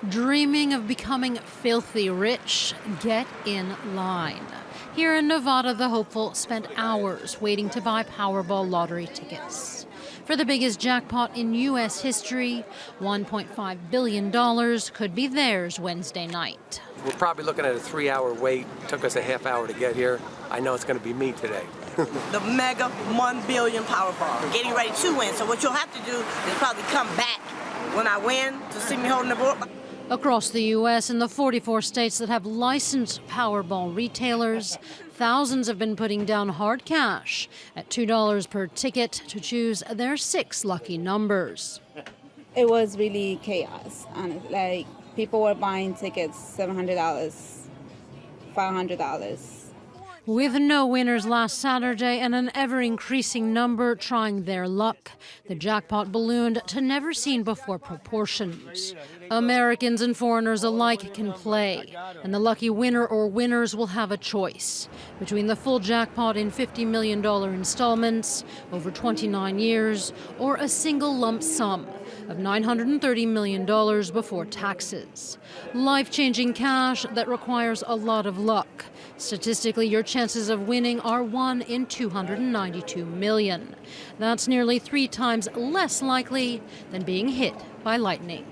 Dreaming of becoming filthy rich? Get in line. Here in Nevada, the hopeful spent hours waiting to buy Powerball lottery tickets. For the biggest jackpot in U.S. history, $1.5 billion could be theirs Wednesday night. We're probably looking at a 3-hour wait. Took us a half hour to get here. I know it's going to be me today. The mega $1 billion Powerball. Getting ready to win. So what you'll have to do is probably come back when I win to see me holding the board. Across the U.S. and the 44 states that have licensed Powerball retailers, thousands have been putting down hard cash at $2 per ticket to choose their 6 lucky numbers. It was really chaos, honestly. Like, people were buying tickets $700, $500. With no winners last Saturday and an ever-increasing number trying their luck, the jackpot ballooned to never-seen-before proportions. Americans and foreigners alike can play, and the lucky winner or winners will have a choice between the full jackpot in $50 million installments over 29 years or a single lump sum of $930 million before taxes. Life-changing cash that requires a lot of luck. Statistically, your chances of winning are 1 in 292 million. That's nearly 3 times less likely than being hit by lightning.